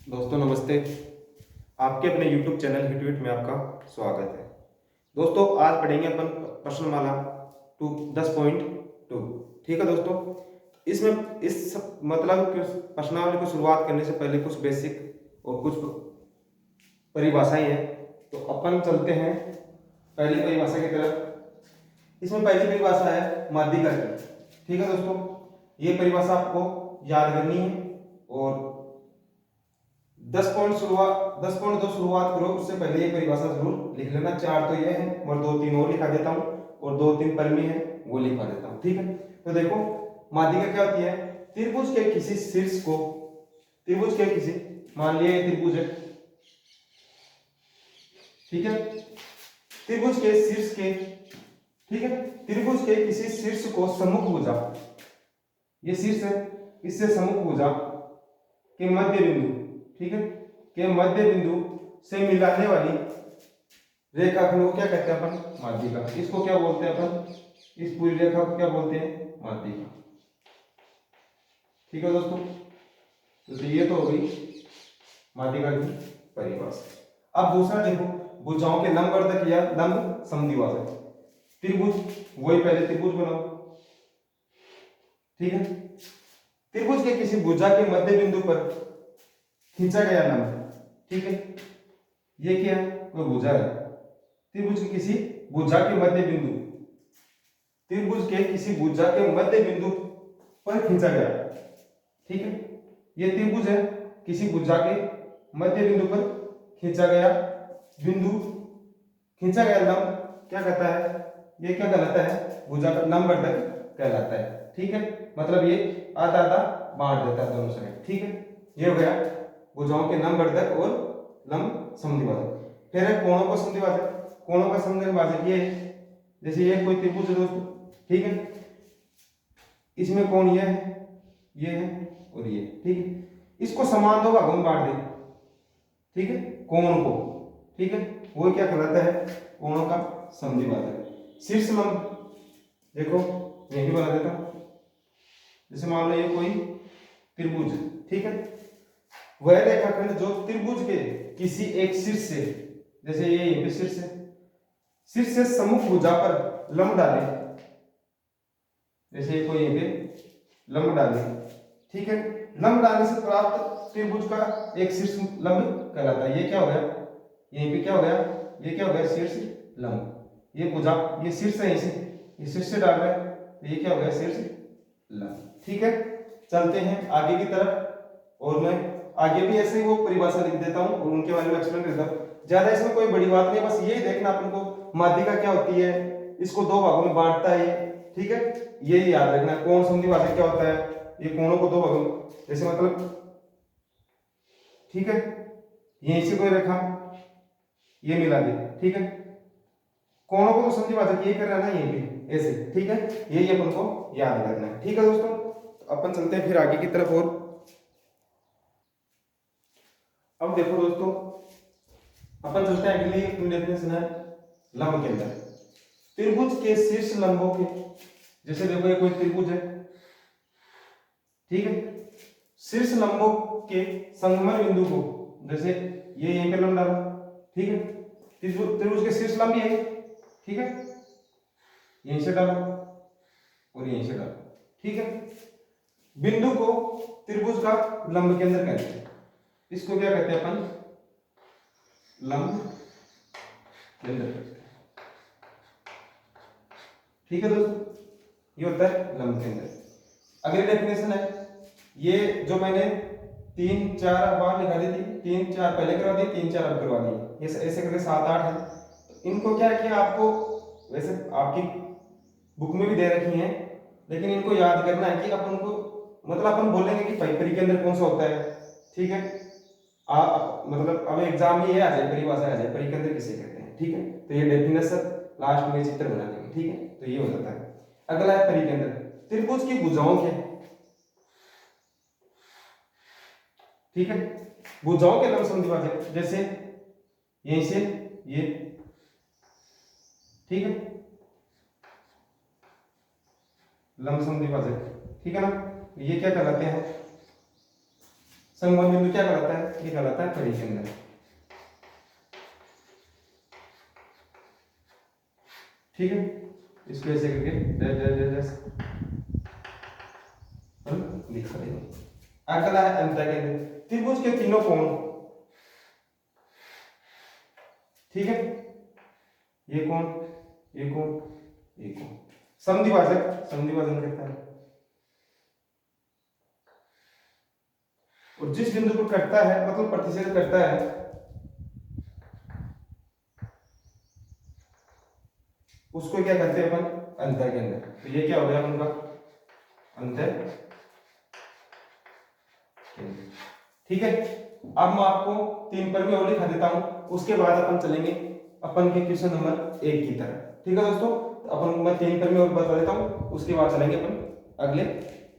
दोस्तों नमस्ते। आपके अपने YouTube चैनल हिटविट में आपका स्वागत है। दोस्तों आज पढ़ेंगे अपन प्रश्नमाला 10.2। ठीक है दोस्तों, इसमें मतलब कि प्रश्नावली को शुरुआत करने से पहले कुछ बेसिक और कुछ परिभाषाएं हैं, तो अपन चलते हैं पहली परिभाषा की तरफ। इसमें पहली परिभाषा है माध्यिका की। ठीक है दोस्तों, ये परिभाषा आपको याद करनी है और 10.2 शुरुआत करो उससे पहले ये परिभाषा जरूर लिख लेना। चार तो ये है और दो तीन और लिखा देता हूँ और दो तीन परमी है वो लिखवा देता हूँ। ठीक है, तो देखो माध्यिका क्या होती है। त्रिभुज के किसी शीर्ष को, त्रिभुज के किसी, मान लिया ये त्रिभुज है, ठीक है, त्रिभुज के शीर्ष के, ठीक है, त्रिभुज के किसी शीर्ष को सम्मुख भुजा, ये शीर्ष है, इससे सम्मुख भुजा के मध्य बिंदु, ठीक है, के मध्य बिंदु से मिलाने वाली रेखाखंड को क्या कहते हैं अपन? माध्यिका। इसको क्या बोलते हैं अपन? इस पूरी रेखा को क्या बोलते हैं? माध्यिका। ठीक है दोस्तों, तो ये तो हो गई माध्यिका की परिभाषा। अब दूसरा देखो, भुजाओं के लंबवर्धक या लंब समद्विभाजक। त्रिभुज, वही पहले त्रिभुज बनाओ, ठीक है, त्रिभुज के किसी भुजा के मध्य बिंदु पर खींचा गया लंब, ठीक है, ये क्या है? कोई भुजा है, त्रिभुज के किसी भुजा के मध्य बिंदु, त्रिभुज के किसी भुजा के मध्य बिंदु पर खींचा गया, ठीक है, ये त्रिभुज है, किसी भुजा के मध्य बिंदु पर खींचा गया बिंदु, खींचा गया लंब क्या कहता है? ये क्या कहलाता है? भुजा का लंबवर्धक कहलाता है। ठीक है, मतलब ये आधा आधा बांट देता है दोनों साइड। ठीक है, ये हो गया भुजाओं के लंबवर्धक और लंब समद्विभाजक। फिर है कोणों का समद्विभाजक। कोणों का समद्विभाजक ये है, जैसे ये कोई त्रिभुज है दोस्तों, ठीक है, इसमें कोण ये है और ये, ठीक है, इसको समान दो भागों में बांट दे, ठीक है, कोण को, ठीक है, वो क्या कहलाता है? कोणों का समद्विभाजक। शीर्ष लंब देखो यही बना देता हूं, जैसे मान लो ये कोई त्रिभुज है, ठीक है, वह रेखाखंड जो त्रिभुज के किसी एक शीर्ष से, जैसे ये शीर्ष है, शीर्ष से सम्मुख भुजा पर लंब डाले, जैसे कोई यहीं पे लंब डाले, ठीक है, लंब डालने से प्राप्त त्रिभुज का एक शीर्ष लंब कहलाता है। ये क्या हो गया? यहीं पे क्या हो गया? ये क्या हो गया? शीर्ष लंब। ये भुजा, ये शीर्ष है, इसे ये शीर्ष से डाल रहा है, तो ये क्या हो गया? शीर्ष लंब। ठीक है, चलते हैं आगे की तरफ और मैं आगे भी ऐसे ही वो परिभाषा लिख देता हूं और उनके बारे में एक्सप्लेन करता हूं। ज्यादा इसमें कोई बड़ी बात नहीं, बस यही देखना अपन को माध्यिका क्या होती है, इसको दो भागों में बांटता है, ठीक है, यही याद रखना। कोण समद्विभाजक क्या होता है? ये कोणों को दो भागों में, जैसे मतलब, ठीक है, यहीं से कोई रेखा ये मिला दी, ठीक है, कोणों को तो समद्विभाजक यही कर रहा है ना, यहीं पे ऐसे, ठीक है, यही अपन को याद करना है। ठीक है दोस्तों, तो अपन चलते हैं फिर आगे की तरफ। और अब देखो दोस्तों, अपन चलते हैं अगली डेफिनेशन है लंब के अंदर। त्रिभुज के शीर्ष लंबों के, जैसे देखो ये कोई त्रिभुज है, ठीक है, शीर्ष लंबों के संगमन बिंदु को, जैसे ये यहीं पे लंब डाला, ठीक है, त्रिभुज के शीर्ष लंब ये, ठीक है, यहीं से डाला और यहीं से डाला, ठीक है, बिंदु को त्रिभुज का लंब केंद्र कहते हैं। इसको क्या कहते हैं अपन? लंब केंद्र कहते हैं। ठीक है दोस्तों, ये होता है लंब केंद्र। अगली डेफिनेशन है, ये जो मैंने 3-4 बार निकाली थी, 3-4 पहले करवा दी, 3-4 अब करवा दी, ये ऐसे करके 7-8 है। तो इनको क्या है कि आपको, वैसे आपकी बुक में भी दे रखी हैं, लेकिन इनको याद करना है कि अपन को, मतलब अपन बोलेंगे कि परिकेंद्र कौन सा होता है, ठीक है, मतलब अब एग्जाम में ये आ जाए, परिभाषा आ जाए, परिकेंद्र किसे कहते हैं, ठीक है, तो ये डेफिनेशन लास्ट में चित्र बना देंगे, ठीक है, तो ये हो जाता है। अगला है परिकेंद्र। त्रिभुज की भुजाओं के, ठीक है, भुजाओं के लंब समद्विभाजक, जैसे यहीं से ये, ठीक है, लंब समद्विभाजक, ठीक है ना, ये क्या कहलाते हैं? संगम बिंदु क्या कहलाता है? ये कहलाता है परिकेंद्र। ठीक है, इसको ऐसे करके डैश डैश डैश डैश हम लिखा देंगे। अगला है अंतःकेंद्र। त्रिभुज के तीनों कोण, ठीक है, ये कोण, ये कोण, ये कोण, समद्विभाजक, समद्विभाजन करता है। और जिस बिंदु पर कटता है मतलब प्रतिच्छेद करता है, उसको क्या कहते हैं अपन? अंतःकेंद्र। तो ये क्या हो गया अपन का? अंतःकेंद्र। ठीक है, अब मैं आपको 3 पर में और लिखा देता हूं, उसके बाद अपन चलेंगे अपन के क्वेश्चन नंबर 1 की तरफ। ठीक है दोस्तों, तो अपन मैं 3 पर में और बता देता हूं, उसके बाद चलेंगे अपन अगले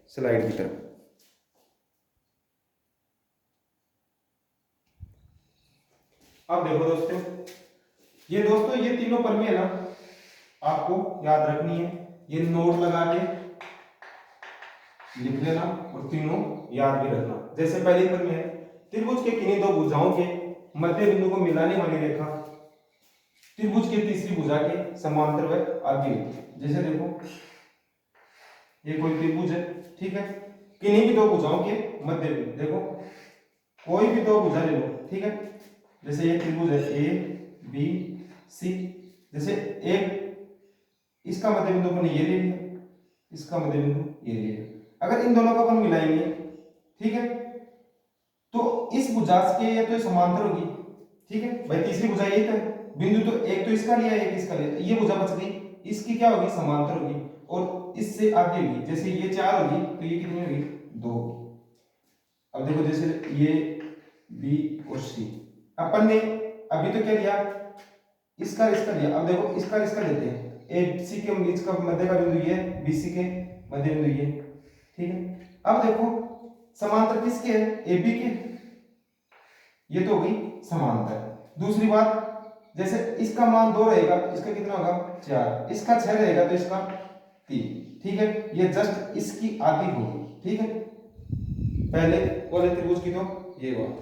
स्लाइड की तरफ। अब देखो दोस्तों, ये तीनों पर में है ना, आपको याद रखनी है, ये नोट लगा के लिख लेना और तीनों याद भी रखना। जैसे पहले पर में है, त्रिभुज के किन्हीं दो भुजाओं के मध्य बिंदु को मिलाने वाली रेखा त्रिभुज की तीसरी भुजा के समांतर व आगे। जैसे देखो, ये कोई त्रिभुज है, ठीक है, किन्हीं भी दो भुजाओं के मध्य बिंदु, देखो कोई भी दो भुजा ले लो, ठीक है, जैसे ये त्रिभुज है ए बी सी, जैसे एक इसका मध्य बिंदु अपन ये ले लिया, इसका मध्य बिंदु ये ले लिया। अगर इन दोनों को अपन मिलाएंगे, ठीक है, तो इस भुजा के ये तो समांतर होगी, ठीक है भाई, तीसरी भुजा ये तो बिंदु, तो एक तो इसका लिया, एक इसका लिया, ये भुजा बच गई, इसकी क्या होगी? समांतर होगी, और इससे आगे होगी। जैसे ये 4 होगी तो ये कितनी होगी? 2। अब देखो, जैसे ये बी और सी, अपन ने अभी तो क्या लिया? इसका लिया। अब देखो, इसका लेते हैं, ए सी के बीच का मध्य का बिंदु ये, बी सी के मध्य बिंदु ये, ठीक है। अब देखो, समांतर किसके है? ए बी के, ये तो हो गई समांतर। दूसरी बात, जैसे इसका मान 2 रहेगा, इसका कितना होगा? 4, इसका 6 रहेगा तो इसका 3, ठीक है, ये जस्ट इसकी आधी होगी, ठीक है, पहले वाले त्रिभुज की तो ये बात,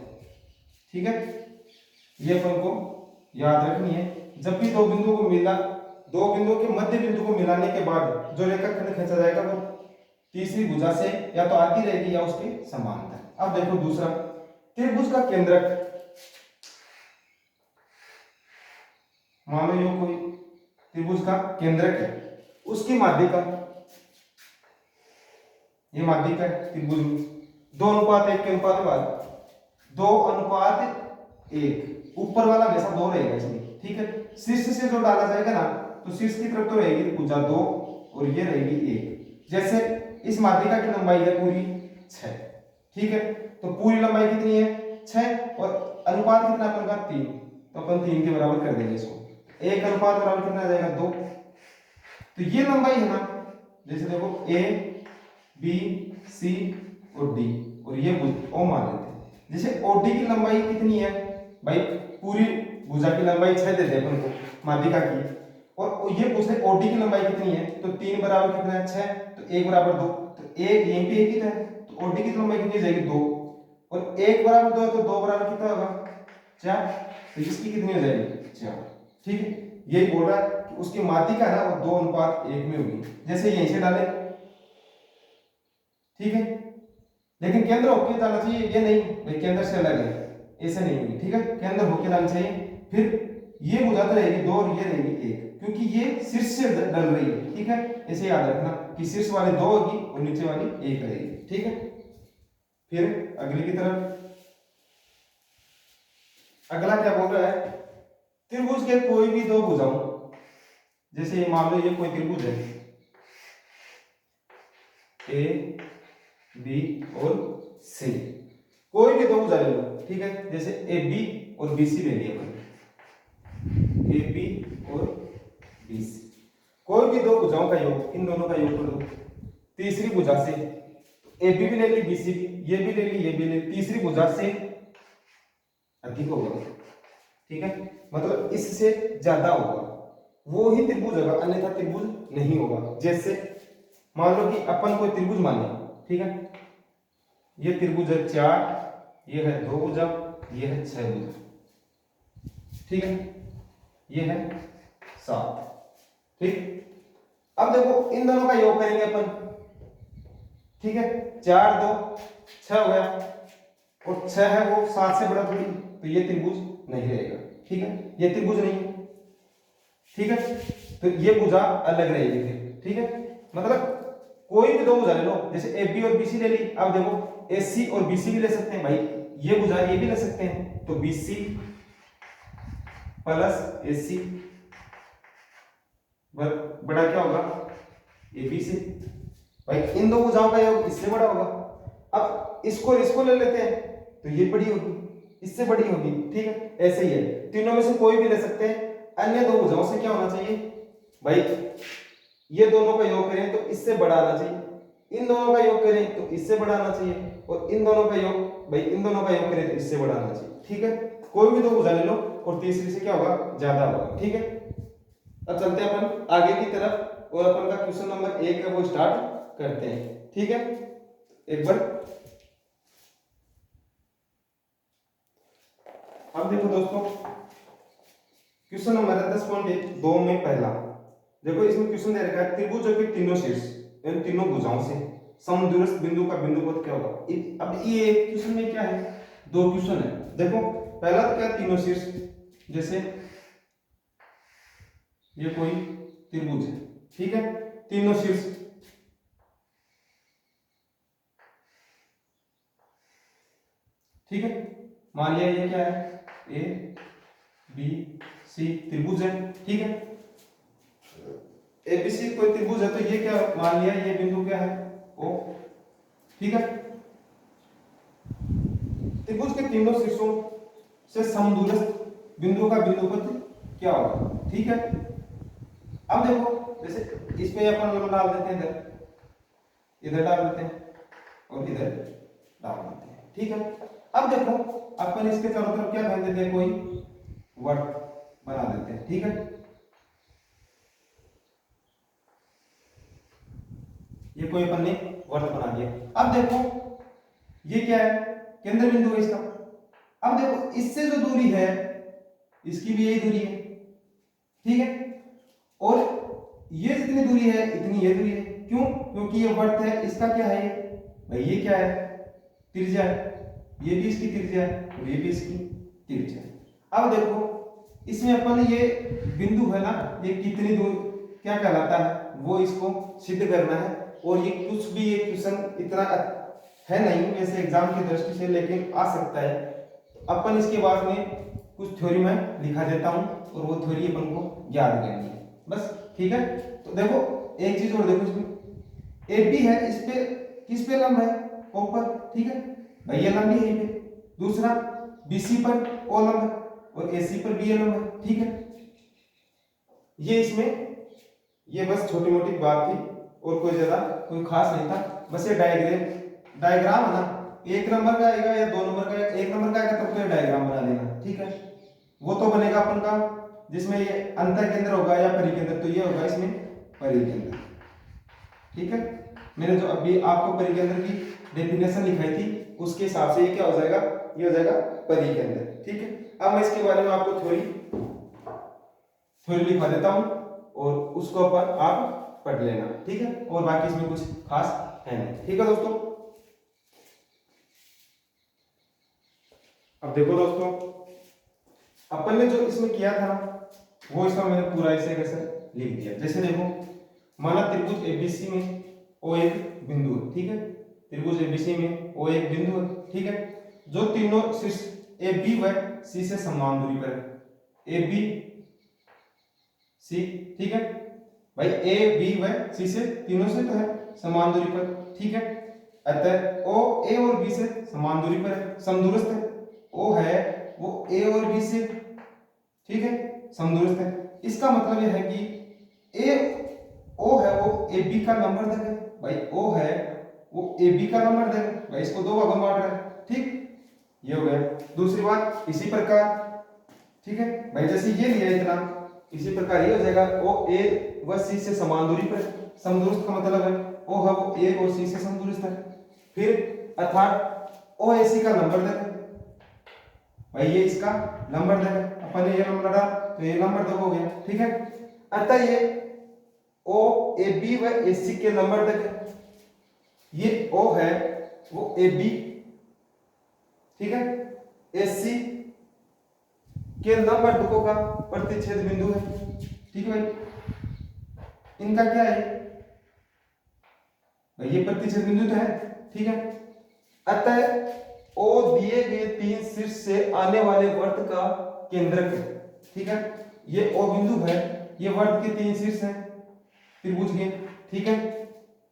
ठीक है, ये अपन को याद रखनी है। जब भी दो बिंदुओं को के मध्य बिंदु को मिलाने के बाद जो रेखाखंड खींचा जाएगा वो तीसरी भुजा से या तो आती रहेगी या उसके समांतर। अब देखो दूसरा, त्रिभुज का केंद्रक, मान लो ये कोई त्रिभुज का केंद्रक है, उसकी माध्यिका, ये माध्यिका है त्रिभुज में 2:1 के अनुपात में 2:1, ऊपर वाला हमेशा 2 रहेगा इसमें, ठीक है। शीर्ष से जो डाला जाएगा ना, तो शीर्ष की तरफ तो रहेगी भुजा 2 और ये रहेगी 1। जैसे इस माध्यिका की लंबाई है पूरी 6, ठीक है, तो पूरी लंबाई कितनी है? 6, और अनुपात कितना अपन का? 3, तो अपन 3 के बराबर कर देंगे इसको। 1 अनुपात बराबर कितना आ जाएगा? 2। तो ये लंबाई है ना, जैसे देखो ए बी सी और डी, और ये ओ मान लेते हैं। जैसे ओडी की लंबाई कितनी है भाई? पूरी भुजा की लंबाई 6 दे दे अपन को माध्यिका की, और ये पूछ ले ओडी की लंबाई कितनी है, तो 3 बराबर कितना है? 6, तो 1 बराबर 2, तो 1 यहीं पे 1 ही था, तो ओडी की लंबाई कितनी जाएगी? 2, और 1 बराबर 2 है तो 2 बराबर कितना होगा? 4, तो इसकी कितनी हो जाएगी? 4, ठीक है। यही बोल रहा है कि उसकी माध्यिका ना वो 2:1 में होगी। जैसे यहीं से डाले, ठीक है, लेकिन केंद्र होके जाना चाहिए, ये नहीं भाई केंद्र से अलग है, ऐसे नहीं होगी, ठीक है, केंद्र होके जाना चाहिए। फिर ये भुजा तो रहेगी 2 और ये रहेगी 1, क्योंकि ये शीर्ष से डल रही है, ठीक है, ऐसे याद रखना कि शीर्ष वाली 2 होगी और नीचे वाली 1 रहेगी, ठीक है। फिर अगली की तरफ, अगला क्या बोल रहा है? त्रिभुज के कोई भी 2 भुजाओं, जैसे मान लो ये कोई त्रिभुज है ए बी और सी, कोई भी 2 भुजा ले लो, ठीक है, जैसे ए बी और बी सी ले लिया मैंने, ए बी और बी सी, कोई भी 2 भुजाओं का योग, इन दोनों का योग कर दो तीसरी भुजा से, ए बी भी ले ली, बी सी भी, ये भी ले ली, ये भी ले ली, तीसरी भुजा से अधिक होगा, ठीक है, मतलब इससे ज्यादा होगा, वो ही त्रिभुज होगा, अन्यथा त्रिभुज नहीं होगा। जैसे मान लो कि अपन कोई त्रिभुज माने, ठीक है, ये त्रिभुज है 4 ये है 2 भुजा, ये है 6 भुजा, ठीक है, ये है 7, ठीक। अब देखो इन दोनों का योग करेंगे अपन, ठीक है, 4 2 6 हो गया, और 6 है वो 7 से बड़ा थोड़ी, तो ये त्रिभुज नहीं रहेगा, ठीक है, ये त्रिभुज नहीं है, ठीक है, तो ये भुजा अलग रहेगी फिर, ठीक है। मतलब कोई भी दो भुजा ले लो, जैसे ए बी और बी सी ले ली, अब देखो ए सी और बी सी भी ले सकते हैं भाई, ये भुजा ये भी ले सकते हैं, तो बी सी प्लस ए सी बड़ा क्या होगा, ए बी सी। भाई इन दो भुजाओं का योग इससे बड़ा होगा। अब इसको और इसको ले लेते हैं, तो ये बड़ी होगी, इससे बड़ी होगी, ठीक है, ऐसे ही है, तीनों में से कोई भी ले सकते हैं। अन्य दो भुजाओं से क्या होना चाहिए भाई, ये दोनों का योग करें तो इससे बड़ा आना चाहिए, इन दोनों का योग करें तो इससे बड़ा आना चाहिए, और इन दोनों का योग भाई इन दोनों का योग करें तो इससे बड़ा आना चाहिए, ठीक है। कोई भी दो भुजा ले लो और तीसरी से क्या होगा, ज्यादा होगा, ठीक है। अब चलते हैं अपन आगे की तरफ, और अपन का क्वेश्चन नंबर 1 है वो स्टार्ट करते हैं, ठीक है। एक बार अब देखो दोस्तों, क्वेश्चन नंबर 10.1 2 में पहला, देखो इसमें क्वेश्चन दे रखा है त्रिभुज के तीनों शीर्ष इन तीनों भुजाओं से समदूरस्थ बिंदु का बिंदुपथ क्या होगा। अब ये क्वेश्चन में क्या है, दो क्वेश्चन है, देखो पहला तो क्या, तीनों शीर्ष, जैसे ये कोई त्रिभुज है, ठीक है, तीनों शीर्ष, ठीक है, मान लिया ये क्या है, ए बी सी त्रिभुज है, ठीक है, एबीसी कोई त्रिभुज है, तो ये क्या मान लिया, ये बिंदु क्या है, ओ, ठीक है। त्रिभुज के तीनों शीर्षों से समदूरस्थ बिंदु का बिंदुपथ क्या होगा, ठीक है। अब देखो जैसे इस पे अपन लोग डाल देते हैं, इधर डाल देते हैं और इधर डाल देते हैं, ठीक है। अब देखो अपन इसके चारों तरफ क्या कर देते हैं, कोई वर्त बना देते हैं, ठीक है। ये कोई अपन ने वर्त बना दिया। अब देखो ये क्या है, केंद्र बिंदु है इसका। अब देखो इससे जो दूरी है इसकी भी यही दूरी है, ठीक है, और ये जितनी दूरी है इतनी ये दूरी है, क्यों, क्योंकि ये वर्त है, इसका क्या है भाई, ये क्या है, त्रिज्या है, ये भी इसकी त्रिज्या है और ये भी इसकी त्रिज्या है। अब देखो इसमें अपन ये बिंदु है ना, ये कितनी दूर क्या कहलाता है वो इसको सिद्ध करना है, और ये कुछ भी ये क्वेश्चन इतना है नहीं वैसे एग्जाम की दृष्टि से, लेकिन आ सकता है। अपन इसके बाद में कुछ थ्योरी में लिखा देता हूं, और वो थ्योरी अपन को याद करनी है बस, ठीक है। तो देखो एक चीज और देखो, इसमें ए बी है, इस पे किस पे लंब है, ओ पर, ठीक है भाई, ये लंब है, ये दूसरा बी सी पर ओ लंब है, और ए सी पर बी लंब है, ठीक है। ये इसमें ये बस छोटी मोटी बात थी, और कोई ज्यादा कोई खास नहीं था, बस ये डायग्राम है ना, 1 नंबर का आएगा या 2 नंबर का, 1 नंबर का आएगा तब तो ये डायग्राम बना लेना, ठीक है। वो तो बनेगा अपन का जिसमें ये अंतर केंद्र होगा या परिकेंद्र, तो ये होगा इसमें परिकेंद्र, ठीक है। मैंने जो अभी आपको परिकेंद्र की डेफिनेशन लिखाई थी उसके हिसाब से ये क्या हो जाएगा, ये हो जाएगा परिकेंद्र, ठीक है। अब मैं इसके बारे में आपको थ्योरी लिखवा देता हूं, और उसको अपन आप पढ़ लेना, ठीक है, और बाकी इसमें कुछ खास है नहीं, ठीक है दोस्तों। अब देखो दोस्तों, अपन ने जो इसमें किया था वो इसमें मैंने पूरा इसे कैसे लिख दिया। जैसे देखो माना त्रिभुज एबीसी में ओ एक बिंदु है, ठीक है, त्रिभुज एबीसी में ओ एक बिंदु है, ठीक है, जो तीनों शीर्ष ए बी व सी से समान दूरी पर है, ए बी सी, ठीक है भाई, ए बी व सी से तीनों से तो है समान दूरी पर, ठीक है। अतः ओ ए और बी से समान दूरी पर है, समदूरस्थ है, ओ है वो ए और बी से, ठीक है, समदूरस्थ है। इसका मतलब यह है कि ए ओ है वो ए बी का लंबवर्धक है भाई, ओ है वो ए बी का लंबवर्धक है भाई, इसको 2 भागों में बांट रहा है, ठीक, ये हो गया। दूसरी बात इसी प्रकार, ठीक है भाई, जैसे ये लिया इतना, इसी प्रकार ये हो जाएगा ओ ए व सी से समान दूरी पर, समदूरस्थ का मतलब है ओ है वो ए और सी से समदूरस्थ है। फिर अर्थात ओ ए सी का लंबवर्धक है, भाई ये इसका लंबरदाग है, अपन ने ये लंबर डाला तो ये लंबरदाग हो गया, ठीक है। अतः ये ओ ए बी व ए सी के लंबरदाग है। ये ओ है वो ए बी, ठीक है, ए सी के लंबरदागों का प्रतिच्छेद बिंदु है, ठीक है भाई। इनका क्या है भाई, ये प्रतिच्छेद बिंदु तो है, ठीक है। अतः ओ दिए गए तीन शीर्ष से आने वाले वर्त का केंद्रक है, ठीक है। ये ओ बिंदु है, ये वर्त के तीन शीर्ष हैं त्रिभुज के, ठीक है।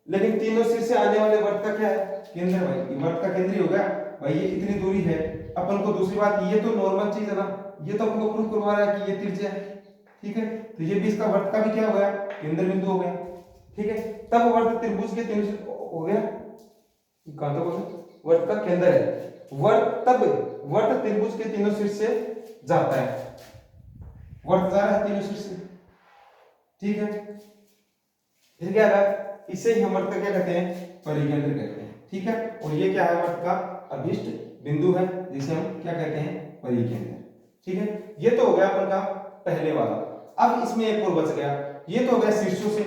लेकिन तीनों शीर्ष से आने वाले वर्त का क्या है, केंद्र भाई। ये वर्त का केंद्र ही होगा भाई, ये इतनी दूरी है। अपन को दूसरी बात, ये तो नॉर्मल चीज है ना, ये तो अपन को प्रूफ करवा रहा है कि ये त्रिज्या है, ठीक है। तो ये भी इसका वर्त का भी क्या हो गया, केंद्र बिंदु हो गया, ठीक है। तब वर्त त्रिभुज के तीन हो गया, कहां तक हो गया, वर्त का केंद्र है। तब वर्त त्रिभुज के तीनों शीर्ष से जाता है, वर्त जा रहा है तीनों शीर्ष से, ठीक है। फिर क्या है, इसे ही हम वर्त का क्या कहते हैं, परिकेंद्र कहते हैं, ठीक है। और ये क्या है, वर्त का अभिष्ट बिंदु है, जिसे हम क्या कहते हैं, परिकेंद्र, ठीक है। ये तो हो गया अपन का पहले वाला। अब इसमें एक और बच गया, ये तो हो गया शीर्षों से,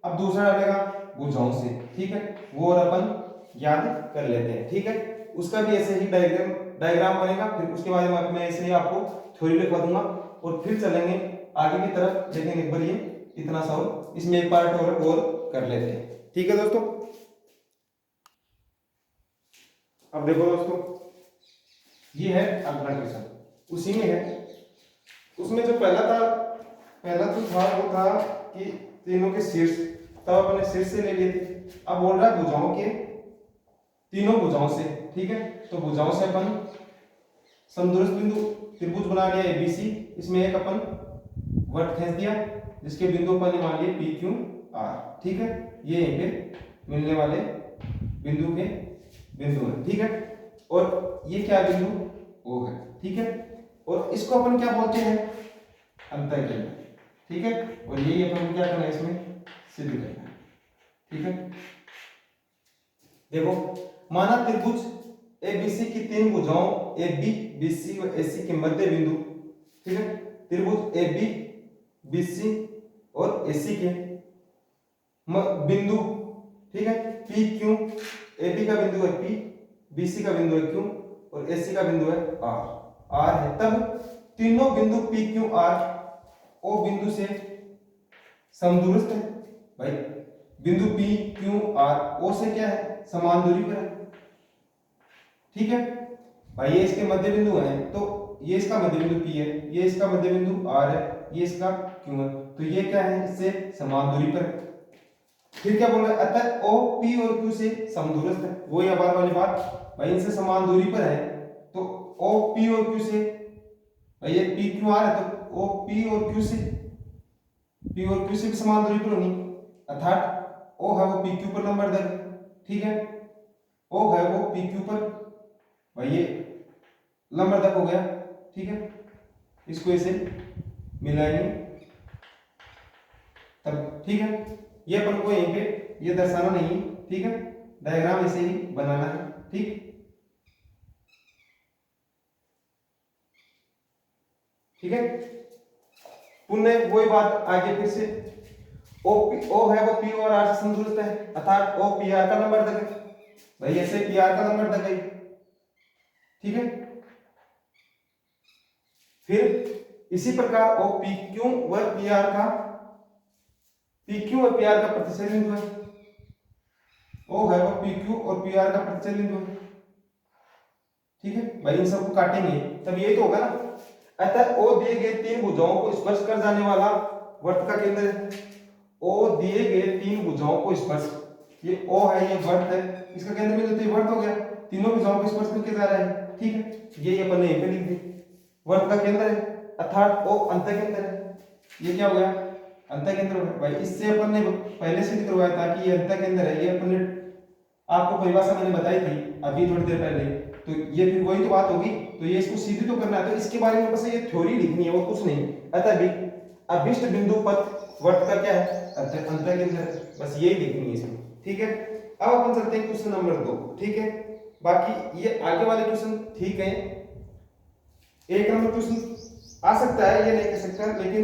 अब दूसरा डालेगा भुजाओं से, ठीक है। वो और अपन याद कर लेते हैं, ठीक है। उसका भी ऐसे ही डायग्राम बनेगा, फिर उसके बाद में मैं ऐसे ही आपको थ्योरी लिखवा दूंगा और फिर चलेंगे आगे की तरफ। लेकिन एक बार ये इतना सा हो, इसमें एक पार्ट और कर लेते हैं, ठीक है दोस्तों। अब देखो दोस्तों, ये है अगला क्वेश्चन, उसी में है। उसमें जो पहला तो था वो था कि तीनों के शीर्ष, तब अपने शीर्ष से ले लिए थे। अब बोल रहा है भुजाओं के, तीनों भुजाओं से, ठीक है। तो भुजाओं से अपन समदूरस्थ बिंदु त्रिभुज बना लिया एबीसी, इसमें एक अपन वर्त खींच दिया जिसके बिंदु अपन ने मान लिए पी क्यू आर, ठीक है। ये यहीं पे मिलने वाले बिंदु के बिंदु है, ठीक है। और ये क्या बिंदु ओ है, ठीक है। और इसको अपन क्या बोलते हैं, अंतःकेंद्र, ठीक है। और यही अपन क्या करना है, इसमें सिद्ध करना है, ठीक है। देखो, माना त्रिभुज एबीसी की तीन भुजाओं ए बी बी सी और ए सी के मध्य बिंदु, ठीक है। त्रिभुज ए बी बी सी और ए सी के बिंदु, ठीक है, पी क्यू, ए बी का बिंदु है पी, बी सी का बिंदु है क्यू और ए सी का बिंदु है आर है। तब तीनों बिंदु पी क्यू आर ओ बिंदु से समदूरस्थ है भाई। बिंदु पी क्यू आर ओ से क्या है, समान दूरी पर है, ठीक है भाई। ये इसके मध्य बिंदु है, तो ये इसका मध्य बिंदु पी है, ये इसका मध्य बिंदु आर है, ये इसका क्यू है, तो ये क्या है, इससे समान दूरी पर है। फिर क्या बोल रहा है, अतः ओ पी और क्यू से समदूरस्थ है। वो ये बार वाली बात भाई, इनसे समान दूरी पर है, तो ओ पी और क्यू से भाई, ये पी क्यू आर है तो ओ पी और क्यू से, पी और क्यू से भी समान दूरी पर होनी, अर्थात ओ है वो पी क्यू पर लंबरदार है, ठीक है। ओ है वो पी क्यू पर भाई, ये लंबरदार हो गया, ठीक है। इसको ऐसे मिलाएंगे तब, ठीक है। ये अपन को यहीं पे ये दर्शाना नहीं है, ठीक है। डायग्राम ऐसे ही बनाना है, ठीक, ठीक है। पुनः वही बात आगे फिर से, ओ है वो पी और आर से समदूरस्थ है, अर्थात ओ पी आर का नंबर तक है भाई, ऐसे पी आर का नंबर तक है, ठीक है। फिर इसी प्रकार ओ पी क्यू व पी आर का, पी क्यू और पी आर का प्रतिच्छेद बिंदु है। ओ है वो पी क्यू और पी आर का प्रतिच्छेद बिंदु है, ठीक है भाई। इन सबको काटेंगे तब यही तो होगा ना। अतः ओ दिए गए तीन भुजाओं को स्पर्श कर जाने वाला वर्त का केंद्र है। ओ दिए गए तीन भुजाओं को स्पर्श, ये ओ है, ये वर्त है, इसका केंद्र बिंदु तो ये वर्त हो गया, तीनों भुजाओं को स्पर्श करके जा रहा है, ठीक है। ये अपन ने यहीं पे लिख दी, वर्त का केंद्र है, अर्थात ओ अंतःकेंद्र है। ये क्या हो गया, अंतःकेंद्र हो गया भाई। इससे अपन ने पहले सिद्ध करवाया था कि ये अंतःकेंद्र है, ये अपन ने आपको परिभाषा मैंने बताई थी अभी थोड़ी देर पहले, तो ये फिर वही तो बात होगी। तो ये इसको सीधी तो करना है, तो इसके बारे में बस ये थ्योरी लिखनी है, वो कुछ नहीं। अतः भी अभिष्ट बिंदु पथ वर्त का क्या है, अंतःकेंद्र, बस यही लिखनी है इसमें, ठीक है। अब अपन चलते हैं क्वेश्चन नंबर 2, ठीक है। बाकी ये आगे वाले क्वेश्चन ठीक है, एक नंबर क्वेश्चन आ सकता है, ये नहीं कह सकता, लेकिन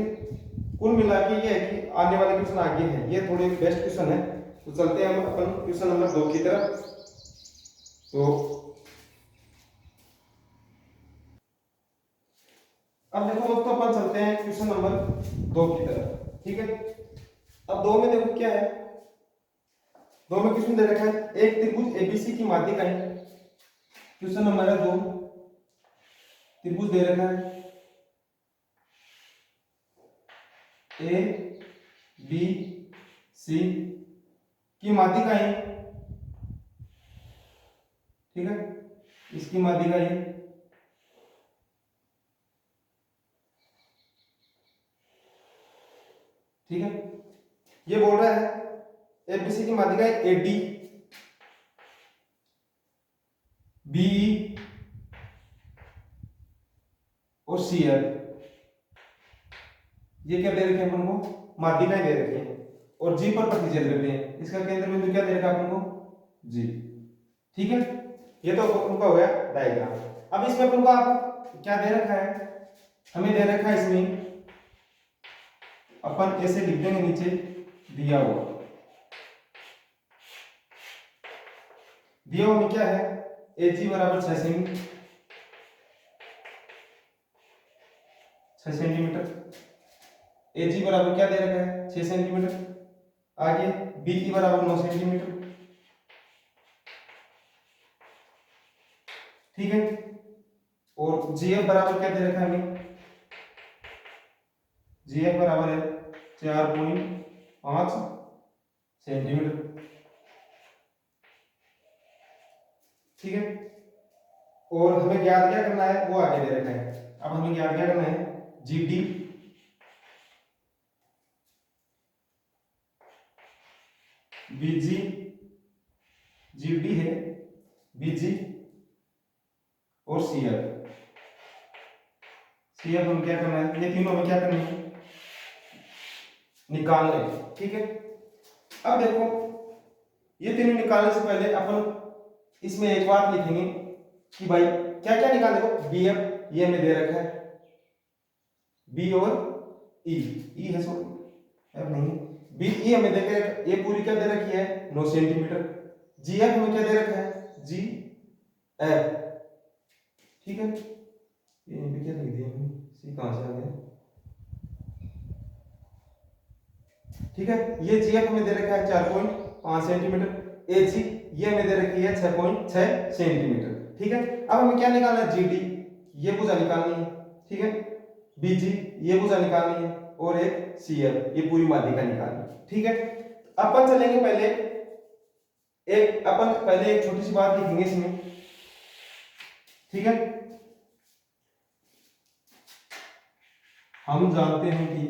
कुल मिला के ये है कि आने वाले क्वेश्चन आगे हैं, ये थोड़े बेस्ट क्वेश्चन है। तो चलते हैं हम अपन क्वेश्चन नंबर 2 की तरफ। तो अब देखो दोस्तों, अपन चलते हैं क्वेश्चन नंबर 2 की तरफ, ठीक है। अब 2 में देखो क्या है, 2 में क्वेश्चन दे रखा है, एक त्रिभुज एबीसी की माध्यिकाएं, क्वेश्चन नंबर है 2, त्रिभुज दे रखा है ए बी सी की माध्यिकाएं, ठीक है, इसकी माध्यिकाएं, ठीक है। ये बोल रहा है एबीसी की माध्यिकाएं एडी बीई और सीएल, ये क्या दे रखे हैं अपन को, माध्यिकाएं दे रखी हैं, और जी पर प्रतिच्छेद करते हैं। इसका केंद्र बिंदु क्या दे रखा है अपन को, जी, ठीक है। ये तो उनका हो गया डायग्राम। अब इसमें अपन को आप क्या दे रखा है, हमें दे रखा है इसमें, अपन ऐसे लिख देंगे नीचे दिया हुआ, दिया हुआ में क्या है, एजी बराबर 6 सेंटीमीटर, एजी बराबर क्या दे रखा है 6 सेंटीमीटर, आगे बीई बराबर 9 सेंटीमीटर, ठीक है। और जीएफ बराबर क्या दे रखा है हमें, जीएफ बराबर है 4.5 सेंटीमीटर, ठीक है। और हमें ज्ञात क्या करना है वो आगे दे रखा है। अब हमें ज्ञात क्या करना है, जीडी बीजी, जीडी है बीजी और सीएफ, सीएफ हम क्या करना है, ये तीनों हमें क्या करना है, निकालने, ठीक है। अब देखो ये तीनों निकालने से पहले अपन इसमें एक बात लिखेंगे कि भाई क्या क्या निकाल, देखो बीएफ ये हमें दे रखा है, बी और ई, ई है सॉरी एफ नहीं है, बी ई हमें दे के, ये पूरी क्या दे रखी है 9 सेंटीमीटर, जी एफ हमें क्या दे रखा है, जी एफ, ठीक है। ये यहीं पे क्या लिख दिया हमने, सी कहां से आ गया, ठीक है। ये जी एफ हमें दे रखा है 4.5 सेंटीमीटर, ए जी ये हमें दे रखी है 6.6 सेंटीमीटर, ठीक है। अब हमें क्या निकालना है, जीडी ये भुजा निकालनी है, ठीक है, बीजी ये भुजा निकालनी है, और एक सीएफ ये पूरी माध्यिका निकालनी है, ठीक है। अपन चलेंगे पहले एक छोटी सी बात लिखेंगे इसमें, ठीक है। हम जानते हैं कि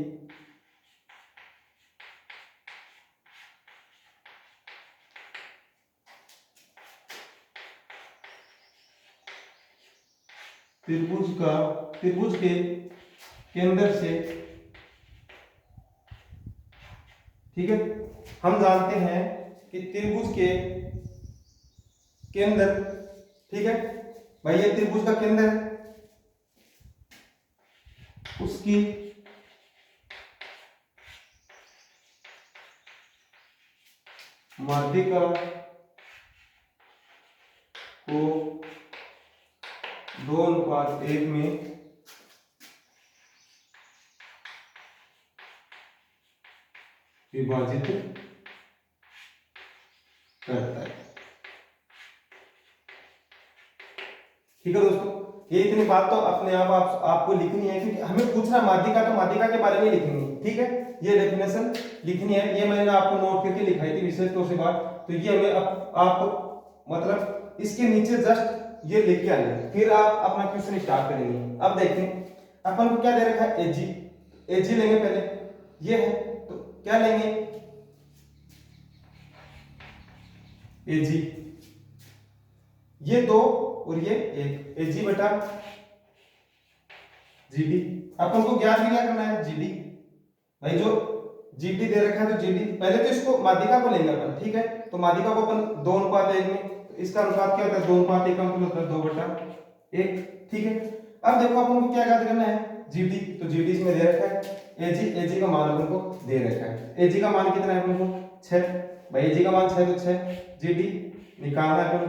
त्रिभुज के केंद्र से, ठीक है, हम जानते हैं कि त्रिभुज के केंद्र, ठीक है भाई, ये त्रिभुज का केंद्र है, उसकी माध्यिका को 2:1 में विभाजित करता है, ठीक है दोस्तों। ये इतनी बात तो अपने आप आपको लिखनी है, क्योंकि हमें पूछना माध्यिका, तो माध्यिका के बारे में लिखनी है, ठीक है। ये डेफिनेशन लिखनी है, ये मैंने आपको नोट करके लिखाई थी विशेष तौर से बात, तो ये हमें आप मतलब इसके नीचे जस्ट ये लेके आने, फिर आप अपना क्वेश्चन स्टार्ट करेंगे। अब देखें अपन को क्या दे रखा है, एजी, एजी लेंगे पहले, ये है तो क्या लेंगे, एजी ये 2 और ये 1, एजी बटा जीडी। अपन को ज्ञात भी क्या करना है, जीडी भाई, जो जीडी दे रखा है तो जीडी, पहले तो इसको माध्यिका को लेंगे अपन, ठीक है। तो माध्यिका को अपन 2:1 में, तो इसका अनुपात क्या होता है 2:1 का मतलब होता है 2/1, ठीक है। अब देखो अपन को क्या याद करना है, जीडी, तो जीडी इसमें दे रखा है, एजी का मान अपन को दे रखा है, एजी का मान कितना है अपन को 6, भाई एजी का मान 6 तो 6, जीडी निकालना है अपन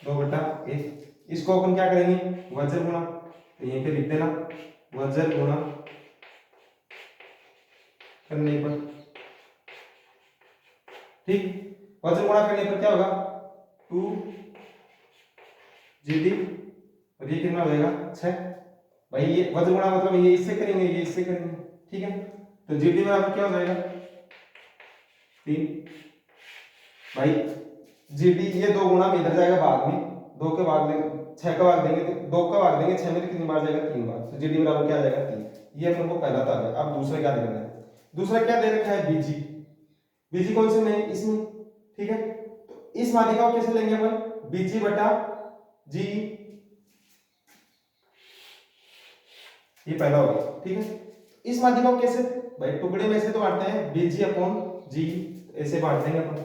2/1, इसको अपन क्या करेंगे वज्र गुणा, तो यहीं पे लिख देना वज्र गुणा करने पर, ठीक, वज्र गुणा करने पर क्या होगा 2 जीडी और ये कितना हो जाएगा 6, भाई ये वज्र गुणा मतलब ये इससे करेंगे ये इससे करेंगे, ठीक है, तो जीडी बराबर क्या हो जाएगा 3, भाई जीडी ये 2 गुणा में इधर जाएगा भाग में, 2 के भाग देंगे 6 का भाग देंगे तो 2 का भाग देंगे 6 में तो कितनी बार जाएगा 3 बार, तो जीडी बराबर क्या आ जाएगा 3, ये अपन को पहला था। अब दूसरा क्या देखना है, दूसरा क्या दे रखा है बीजी, बीजी कौन से में इसमें, ठीक है, तो इस माध्यिका को कैसे लेंगे अपन बीजी बटा जी, ये पहला हो गया, ठीक है, इस माध्यिका को कैसे भाई टुकड़े में से तो बांटते हैं बीजी अपॉन जी, ऐसे बांट देंगे अपन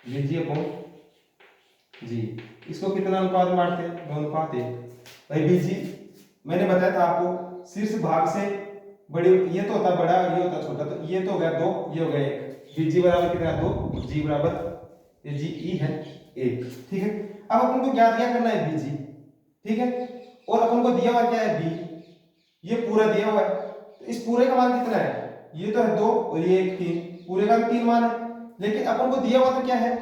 बीजी अपॉन जी, इसको कितना अनुपात में बांटते हैं 2 अनुपात 1, भाई बीजी मैंने बताया था आपको शीर्ष भाग से बड़ी, ये तो होता बड़ा ये होता छोटा, तो ये तो हो गया 2 ये हो गया 1, बीजी बराबर कितना 2, जी बराबर ये जी ई है 1, ठीक है। अब अपन को ज्ञात क्या करना है बीजी, ठीक है, और अपन को दिया हुआ क्या है बी, ये पूरा दिया हुआ है, तो इस पूरे का मान कितना है, ये तो है 2 और ये 1 3, पूरे का 3 मान है, लेकिन अपन को दिया हुआ तो क्या है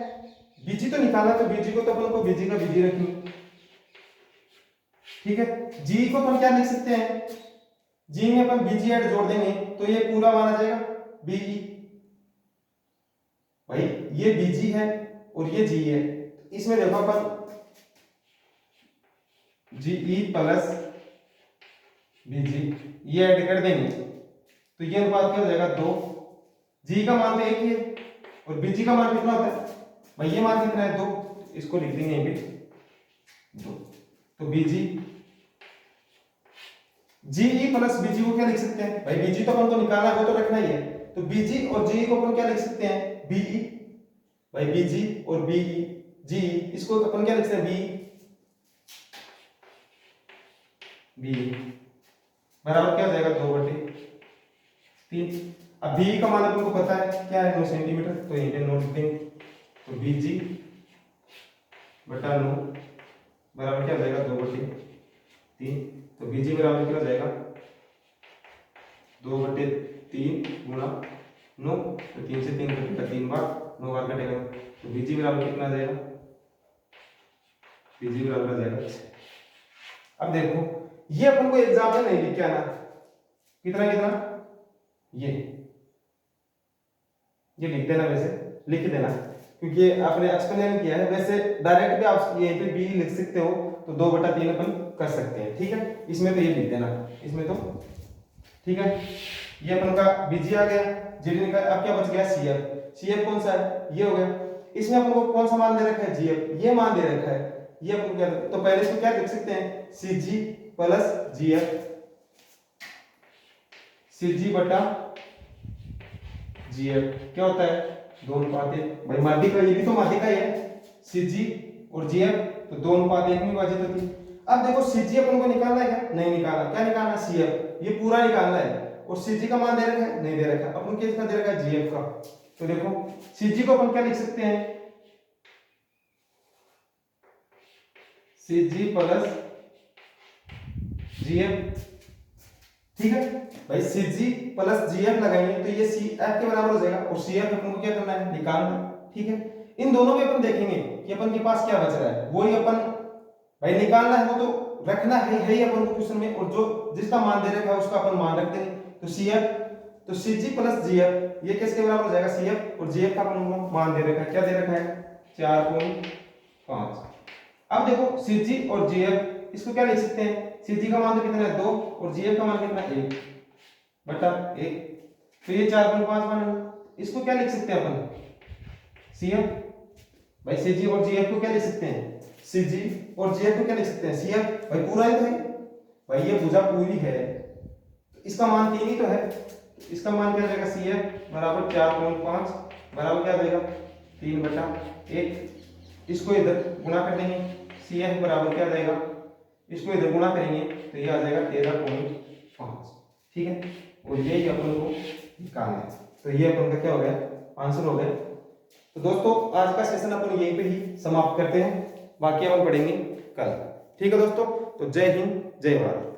बीजी तो निकालना, तो बीजी को तो अपन को बीजी का बीजी रखेंगे, ठीक है, जी को अपन क्या लिख सकते हैं, जी में अपन बीजी ऐड जोड़ देंगे तो ये पूरा मान आ जाएगा बीई, भाई ये बीजी है और ये जी है, इसमें देखो अपन जीई प्लस बीजी ये ऐड कर देंगे तो ये अनुपात क्या हो जाएगा 2, जी का मान तो 1 ही है और बीजी का मान कितना होता है, भाई ये मान कितना है 2, इसको लिख देंगे यहीं पे 2, तो बीजी जीई प्लस बीजी को क्या लिख सकते हैं, भाई बीजी तो अपन को निकालना है वो तो रखना ही है, तो बीजी और जीई को अपन क्या लिख सकते हैं बीई, भाई बीजी और बीई जीई, इसको अपन क्या लिख सकते हैं बी बराबर क्या हो जाएगा 2/3, अब बी का मान अपन को पता है क्या है 9 सेंटीमीटर, तो यहीं पे नोट लिख देंगे, तो बीजी बटा 9 बराबर क्या हो जाएगा 2/3, तो बीजी बराबर क्या हो जाएगा 2/3 गुणा 9, तो 3 से 3 कटेगा 3 बार 9 बार कटेगा, तो बीजी बराबर कितना आ जाएगा, बीजी बराबर आ जाएगा 6। अब देखो ये अपन को एग्जाम में नहीं लिख के आना, कितना कितना ये लिख देना, वैसे लिख देना क्योंकि आपने एक्सप्लेन किया है, वैसे डायरेक्ट भी आप यहीं पे बी लिख सकते हो, तो 2/3 अपन कर सकते हैं, ठीक है, इसमें तो ये लिख देना इसमें तो, ठीक है, ये अपन का बीजी आ गया, जीडी निकाल, अब क्या बच गया सीएफ कौन सा है ये हो गया, इसमें अपन को कौन सा मान दे रखा है जीएफ, ये मान दे रखा है, ये अपन क्या, तो पहले इसको क्या लिख सकते हैं सीजी प्लस जीएफ, सीजी बटा जीएफ क्या होता है 2:1, भाई माध्यिका ये भी तो माध्यिका ही है, सीजी और जीएफ तो 2:1 में विभाजित होती है। अब देखो सीजी अपन को निकालना है क्या, नहीं निकालना, क्या निकालना सीएफ, ये पूरा निकालना है, और सीजी का मान दे रखा है नहीं दे रखा, अपन किसका दे रखा है जीएफ का, तो देखो सीजी को अपन क्या लिख सकते हैं सीजी प्लस जीएफ, ठीक है, भाई सीजी प्लस जीएफ लगाएंगे तो ये सीएफ के बराबर हो जाएगा, और सीएफ अपन को क्या करना है निकालना, ठीक है, इन दोनों में अपन देखेंगे कि अपन के पास क्या बच रहा है, वही अपन भाई निकालना है वो तो रखना है ही अपन को क्वेश्चन में, और जो जिसका मान दे रखा है उसका अपन मान रखते हैं, तो सीएफ तो सीजी प्लस जीएफ ये किसके बराबर हो जाएगा सीएफ, और जीएफ का अपन को मान दे रखा है, क्या दे रखा है 4.5। अब देखो सीजी और जीएफ इसको क्या लिख सकते हैं, सीजी का मान तो कितना है 2 और जीएफ का मान कितना है 1/1, तो ये 4.5 मान, इसको क्या लिख सकते हैं अपन सीएफ, भाई सीजी और जीएफ को क्या लिख सकते हैं सीजी और जीएफ को क्या लिख सकते हैं सीएफ, भाई पूरा ही तो है, भाई ये भुजा पूरी है तो इसका मान 3 ही तो है, इसका मान क्या जाएगा सीएफ बराबर 4.5 बराबर क्या जाएगा 3/1, इसको इधर गुणा कर देंगे CF बराबर क्या आ जाएगा, इसको इधर गुणा करेंगे तो ये आ जाएगा 13.5, ठीक है। और ये अपन को निकालना है, तो ये अपन का क्या हो गया, आंसर हो गया। तो दोस्तों आज का सेशन अपन यहीं पे ही समाप्त करते हैं, बाकी अपन पढ़ेंगे कल, ठीक है दोस्तों। तो जय हिंद, जय भारत।